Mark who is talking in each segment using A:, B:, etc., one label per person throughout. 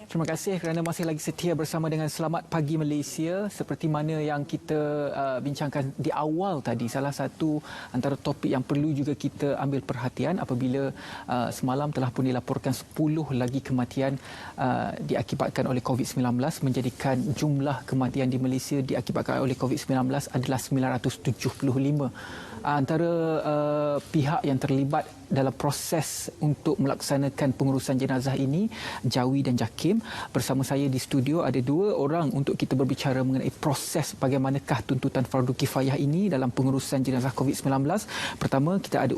A: Terima kasih kerana masih lagi setia bersama dengan Selamat Pagi Malaysia. Seperti mana yang kita bincangkan di awal tadi, salah satu antara topik yang perlu juga kita ambil perhatian apabila semalam telah pun dilaporkan 10 lagi kematian diakibatkan oleh COVID-19, menjadikan jumlah kematian di Malaysia diakibatkan oleh COVID-19 adalah 975. Antara pihak yang terlibat dalam proses untuk melaksanakan pengurusan jenazah ini, Jawi dan Jakim. Bersama saya di studio ada dua orang untuk kita berbicara mengenai proses bagaimanakah tuntutan fardu kifayah ini dalam pengurusan jenazah COVID-19. Pertama, kita ada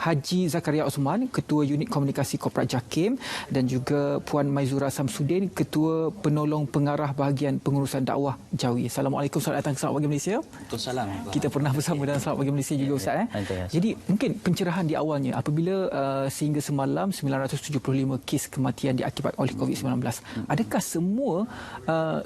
A: Haji Zakaria Osman, Ketua Unit Komunikasi Korporat Jakim, dan juga Puan Maizura Samsudin, Ketua Penolong Pengarah Bahagian Pengurusan Dakwah Jawi. Assalamualaikum, selamat datang ke Selamat Pagi Malaysia.
B: Waalaikumsalam.
A: Kita pernah bersama dalam Selamat Pagi Malaysia juga, Ustaz. Jadi mungkin pencerahan di awalnya apabila sehingga semalam 975 kes kematian diakibatkan oleh COVID-19. Adakah semua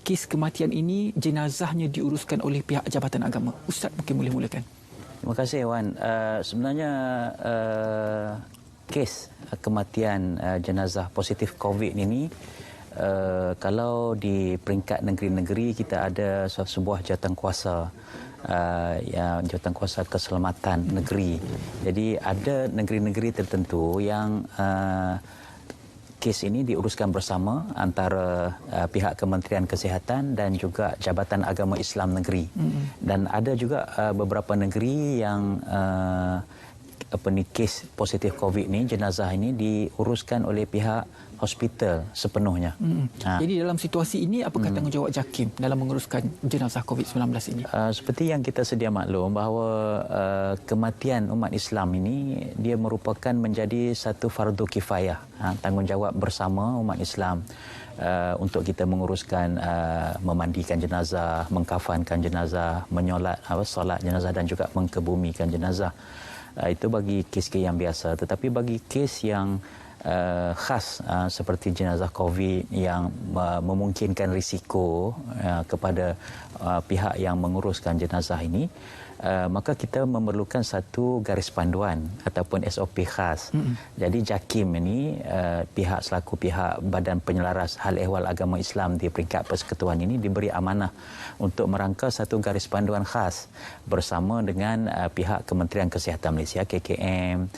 A: kes kematian ini jenazahnya diuruskan oleh pihak Jabatan Agama? Ustaz mungkin boleh mulakan.
B: Terima kasih, Wan. Sebenarnya kes kematian jenazah positif COVID ini, kalau di peringkat negeri-negeri kita ada sebuah jawatankuasa jawatankuasa keselamatan negeri. Jadi ada negeri-negeri tertentu yang kes ini diuruskan bersama antara pihak Kementerian Kesihatan dan juga Jabatan Agama Islam Negeri. Dan ada juga beberapa negeri yang kes positif COVID ni, jenazah ini diuruskan oleh pihak hospital sepenuhnya.
A: Jadi dalam situasi ini, apakah tanggungjawab Jakim dalam menguruskan jenazah COVID-19 ini?
B: Seperti yang kita sedia maklum bahawa kematian umat Islam ini dia merupakan menjadi satu fardu kifayah, tanggungjawab bersama umat Islam untuk kita menguruskan memandikan jenazah, mengkafankan jenazah, solat jenazah dan juga mengkebumikan jenazah. Itu bagi kes-kes yang biasa. Tetapi bagi kes yang khas seperti jenazah COVID yang memungkinkan risiko kepada pihak yang menguruskan jenazah ini, maka kita memerlukan satu garis panduan ataupun SOP khas. Jadi Jakim ini selaku pihak Badan Penyelaras Hal Ehwal Agama Islam di peringkat persekutuan ini diberi amanah untuk merangka satu garis panduan khas bersama dengan pihak Kementerian Kesihatan Malaysia KKM,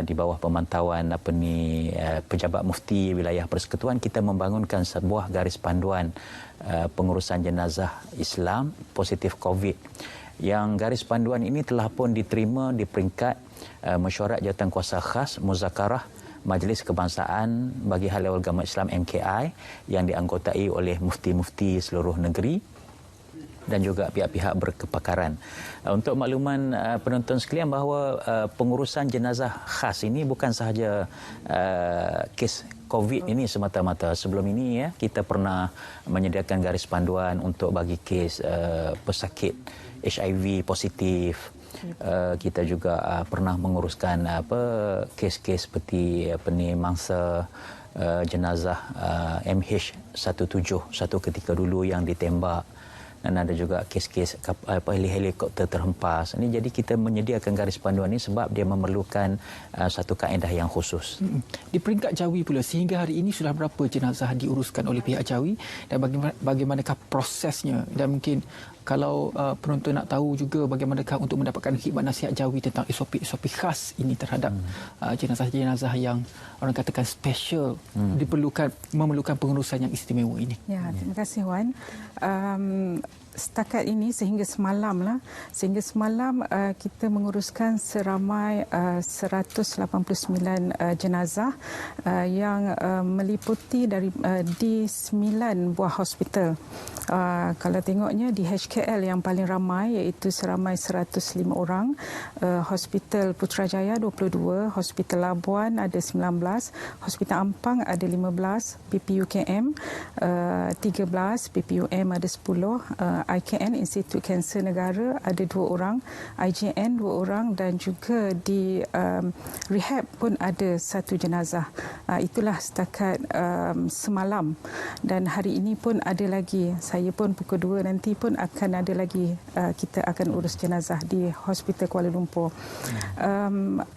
B: di bawah pemantauan pejabat mufti wilayah persekutuan. Kita membangunkan sebuah garis panduan pengurusan jenazah Islam positif COVID. Yang garis panduan ini telah pun diterima di peringkat Mesyuarat Jawatankuasa Khas Muzakarah Majlis Kebangsaan bagi Hal Ehwal Agama Islam MKI yang dianggotai oleh mufti-mufti seluruh negeri dan juga pihak-pihak berkepakaran. Untuk makluman penonton sekalian bahawa pengurusan jenazah khas ini bukan sahaja kes COVID ini semata-mata. Sebelum ini kita pernah menyediakan garis panduan untuk bagi kes pesakit HIV positif. Kita juga pernah menguruskan kes-kes seperti mangsa jenazah MH17 satu ketika dulu yang ditembak, dan ada juga kes-kes helikopter terhempas. Ini jadi kita menyediakan garis panduan ini sebab dia memerlukan satu kaedah yang khusus.
A: Di peringkat Jawi pula, sehingga hari ini sudah berapa jenazah diuruskan oleh pihak Jawi dan bagaimanakah prosesnya? Dan mungkin kalau penonton nak tahu juga bagaimanakah untuk mendapatkan khidmat nasihat Jawi tentang SOP khas ini terhadap jenazah-jenazah yang orang katakan special, memerlukan pengurusan yang istimewa ini.
C: Ya, terima kasih, Wan. Setakat ini sehingga semalam kita menguruskan seramai 189 jenazah yang meliputi di 9 buah hospital. Kalau tengoknya di HKL yang paling ramai iaitu seramai 105 orang, Hospital Putrajaya 22, Hospital Labuan ada 19, Hospital Ampang ada 15, PPUKM 13, PPUM ada 10, IKN Institut Kanser Negara ada 2 orang, IJN 2 orang dan juga di rehab pun ada 1 jenazah. Itulah setakat semalam, dan hari ini pun ada lagi. Saya pun pukul 2 nanti pun akan akan ada lagi kita akan urus jenazah di Hospital Kuala Lumpur.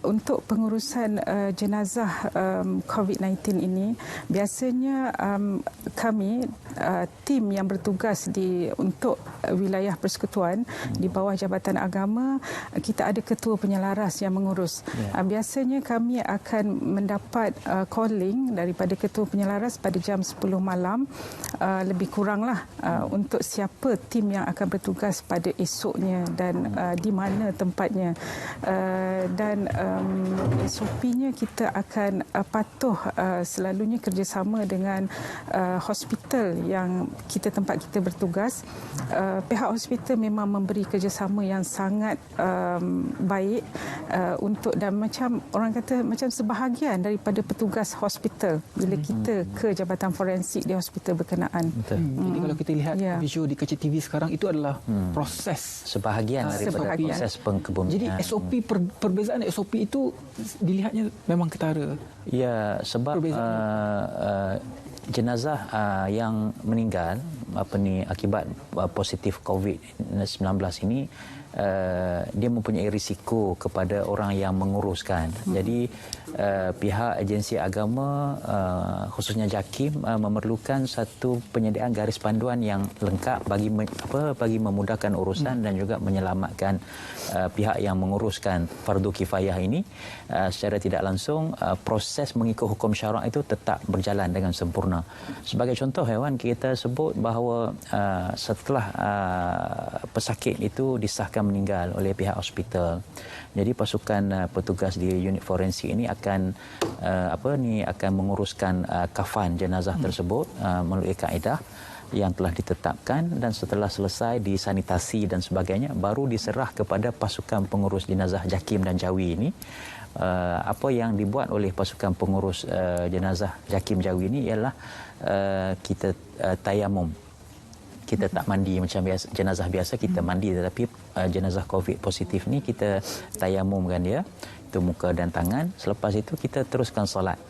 C: Untuk pengurusan jenazah COVID-19 ini, biasanya kami tim yang bertugas untuk wilayah persekutuan di bawah Jabatan Agama, kita ada ketua penyelaras yang mengurus. Biasanya kami akan mendapat calling daripada ketua penyelaras pada jam 10 malam, lebih kuranglah, untuk siapa tim yang akan bertugas pada esoknya dan di mana tempatnya. Dan SOP-nya kita akan patuh selalunya kerjasama dengan hospital yang tempat kita bertugas. Pihak hospital memang memberi kerjasama yang sangat baik untuk, dan macam orang kata macam sebahagian daripada petugas hospital bila kita ke jabatan forensik di hospital berkenaan.
A: Jadi kalau kita lihat visual di kaca TV sekarang, itu adalah proses
B: sebahagian daripada proses pengkebumian.
A: Jadi SOP, perbezaan SOP itu dilihatnya memang ketara.
B: Ya, sebab jenazah yang meninggal akibat positif COVID-19 ini, dia mempunyai risiko kepada orang yang menguruskan. Jadi pihak agensi agama, khususnya JAKIM, memerlukan satu penyediaan garis panduan yang lengkap bagi memudahkan urusan dan juga menyelamatkan pihak yang menguruskan fardu kifayah ini. Secara tidak langsung, proses mengikut hukum syarak itu tetap berjalan dengan sempurna. Sebagai contoh, Hewan, kita sebut bahawa setelah pesakit itu disahkan meninggal oleh pihak hospital, jadi pasukan petugas di unit forensik ini akan menguruskan kafan jenazah tersebut melalui kaedah yang telah ditetapkan, dan setelah selesai disanitasi dan sebagainya, baru diserah kepada pasukan pengurus jenazah JAKIM dan Jawi ini. Apa yang dibuat oleh pasukan pengurus jenazah JAKIM Jawi ini ialah kita tayamum. Kita tak mandi macam biasa, jenazah biasa kita mandi, tetapi jenazah COVID positif ni kita tayamumkan dia, itu muka dan tangan. Selepas itu kita teruskan solat.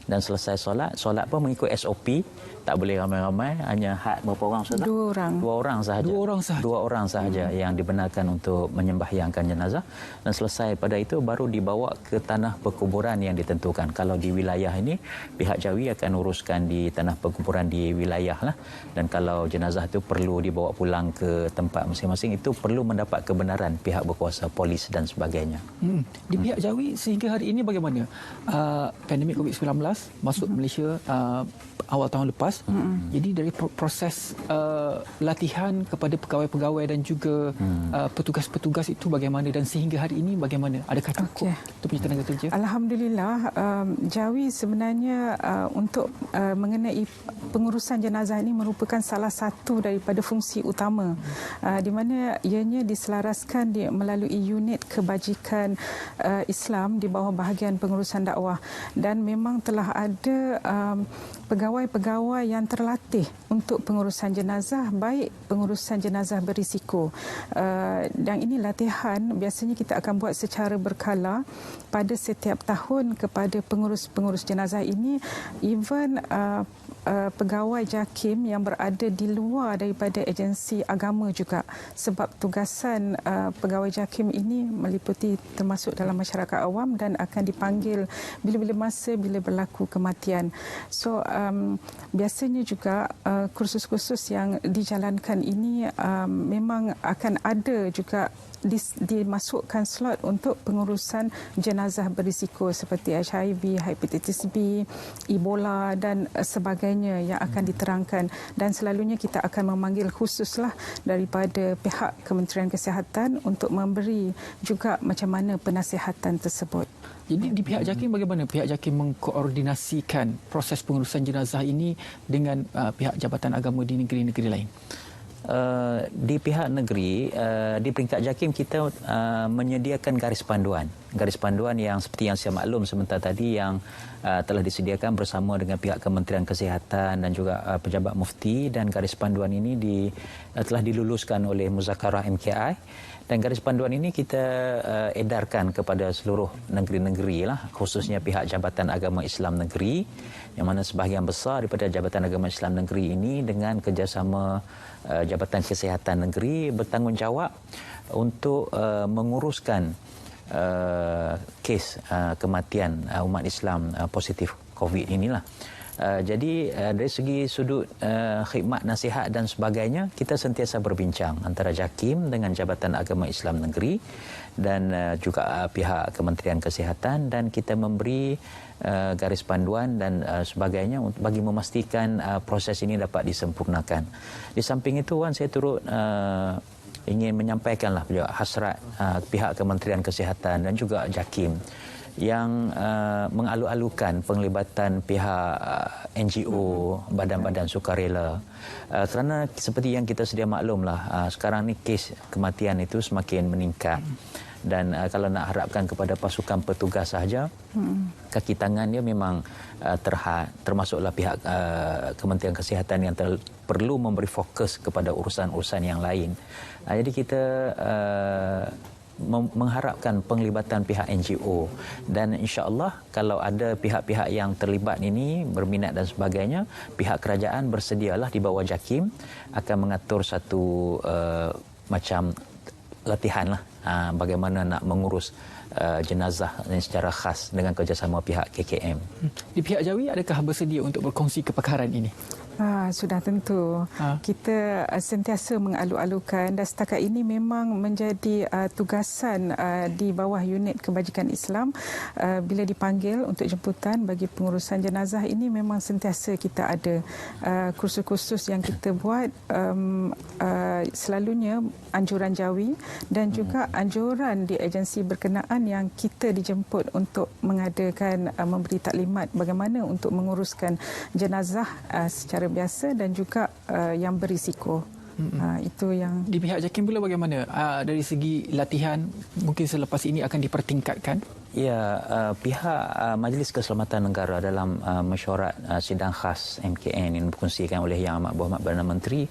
B: Dan selesai solat pun mengikut SOP, tak boleh ramai-ramai, hanya berapa orang sahaja? Dua orang sahaja yang dibenarkan untuk menyembahyangkan jenazah. Dan selesai pada itu baru dibawa ke tanah perkuburan yang ditentukan. Kalau di wilayah ini, pihak Jawi akan uruskan di tanah perkuburan di wilayah lah. Dan kalau jenazah itu perlu dibawa pulang ke tempat masing-masing, itu perlu mendapat kebenaran pihak berkuasa, polis dan sebagainya.
A: Di pihak Jawi sehingga hari ini bagaimana? Pandemik COVID-19 masuk Malaysia awal tahun lepas. Jadi dari proses latihan kepada pegawai-pegawai dan juga petugas-petugas itu bagaimana, dan sehingga hari ini bagaimana? Adakah cukup itu punya tenaga kerja?
C: Alhamdulillah, Jawi sebenarnya untuk mengenai pengurusan jenazah ini merupakan salah satu daripada fungsi utama, di mana ianya diselaraskan melalui unit kebajikan Islam di bawah bahagian pengurusan dakwah, dan memang telah ada pegawai-pegawai yang terlatih untuk pengurusan jenazah, baik pengurusan jenazah berisiko. Dan ini latihan biasanya kita akan buat secara berkala pada setiap tahun kepada pengurus-pengurus jenazah ini. Even pegawai JAKIM yang berada di luar daripada agensi agama juga, sebab tugasan pegawai JAKIM ini meliputi termasuk dalam masyarakat awam dan akan dipanggil bila-bila masa bila berlaku kematian. So biasanya juga kursus-kursus yang dijalankan ini memang akan ada juga dimasukkan slot untuk pengurusan jenazah berisiko seperti HIV, hepatitis B, Ebola dan sebagainya yang akan diterangkan, dan selalunya kita akan memanggil khususlah daripada pihak Kementerian Kesihatan untuk memberi juga macam mana penasihatan tersebut.
A: Jadi di pihak JAKIM bagaimana? Pihak JAKIM mengkoordinasikan proses pengurusan jenazah ini dengan pihak Jabatan Agama di negeri-negeri lain?
B: Di pihak negeri, di peringkat JAKIM kita menyediakan garis panduan yang seperti yang saya maklum sebentar tadi, yang telah disediakan bersama dengan pihak Kementerian Kesihatan dan juga pejabat mufti, dan garis panduan ini telah diluluskan oleh Muzakarah MKI, Dan garis panduan ini kita edarkan kepada seluruh negeri-negeri lah, khususnya pihak Jabatan Agama Islam Negeri, yang mana sebahagian besar daripada Jabatan Agama Islam Negeri ini dengan kerjasama Jabatan Kesihatan Negeri bertanggungjawab untuk menguruskan kes kematian umat Islam positif COVID inilah. Jadi dari segi sudut khidmat nasihat dan sebagainya, kita sentiasa berbincang antara JAKIM dengan Jabatan Agama Islam Negeri dan juga pihak Kementerian Kesihatan, dan kita memberi garis panduan dan sebagainya bagi memastikan proses ini dapat disempurnakan. Di samping itu, Wan, saya turut ingin menyampaikanlah hasrat pihak Kementerian Kesihatan dan juga JAKIM yang mengalu-alukan penglibatan pihak NGO, badan-badan sukarela, kerana seperti yang kita sedia maklumlah, sekarang ni kes kematian itu semakin meningkat, dan kalau nak harapkan kepada pasukan petugas sahaja, kaki tangan dia memang terhad, termasuklah pihak Kementerian Kesihatan yang perlu memberi fokus kepada urusan-urusan yang lain. Jadi kita mengharapkan penglibatan pihak NGO, dan insya-Allah kalau ada pihak-pihak yang terlibat ini berminat dan sebagainya, pihak kerajaan bersedialah di bawah JAKIM akan mengatur satu macam latihan lah bagaimana nak mengurus jenazah secara khas dengan kerjasama pihak KKM.
A: Di pihak Jawi, adakah bersedia untuk berkongsi kepakaran ini?
C: Sudah tentu. Kita sentiasa mengalu-alukan, dan setakat ini memang menjadi tugasan di bawah unit kebajikan Islam. Bila dipanggil untuk jemputan bagi pengurusan jenazah ini, memang sentiasa kita ada kursus-kursus yang kita buat, selalunya anjuran Jawi dan juga anjuran di agensi berkenaan yang kita dijemput untuk mengadakan, memberi taklimat bagaimana untuk menguruskan jenazah secara biasa dan juga yang berisiko. Itu yang
A: di pihak JAKIM pula bagaimana dari segi latihan, mungkin selepas ini akan dipertingkatkan?
B: Ya, pihak Majlis Keselamatan Negara dalam mesyuarat sidang khas MKN yang dikongsikan oleh Yang Amat Berhormat Perdana Menteri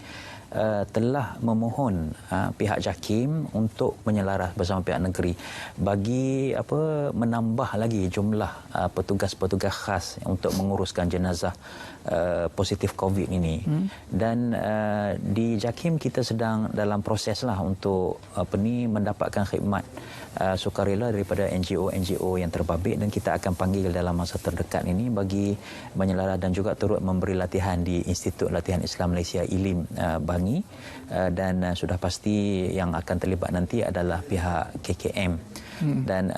B: telah memohon pihak JAKIM untuk menyelaras bersama pihak negeri bagi menambah lagi jumlah petugas-petugas khas untuk menguruskan jenazah positif COVID ini. Dan di JAKIM kita sedang dalam proseslah untuk mendapatkan khidmat sukarela daripada NGO yang terbabit, dan kita akan panggil dalam masa terdekat ini bagi menyelaras dan juga turut memberi latihan di Institut Latihan Islam Malaysia ILIM Bangi, dan sudah pasti yang akan terlibat nanti adalah pihak KKM. Dan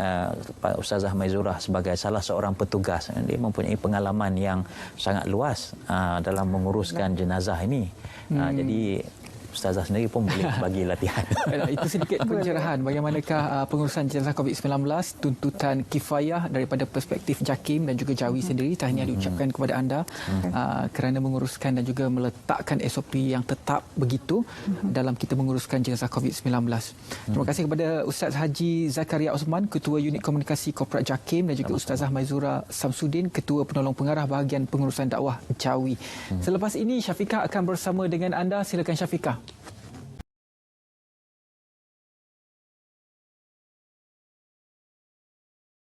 B: Ustazah Maizurah sebagai salah seorang petugas, dia mempunyai pengalaman yang sangat luas dalam menguruskan jenazah ini. Jadi Ustazah sendiri pun boleh bagi latihan.
A: Itu sedikit pencerahan bagaimanakah pengurusan jenazah COVID-19, tuntutan kifayah daripada perspektif JAKIM dan juga Jawi sendiri. Tahniah diucapkan kepada anda kerana menguruskan dan juga meletakkan SOP yang tetap begitu dalam kita menguruskan jenazah COVID-19. Terima kasih kepada Ustaz Haji Zakaria Osman, Ketua Unit Komunikasi Korporat JAKIM, dan juga Ustazah Maizurah Samsudin, Ketua Penolong Pengarah Bahagian Pengurusan Dakwah Jawi. Selepas ini Syafiqah akan bersama dengan anda. Silakan Syafiqah.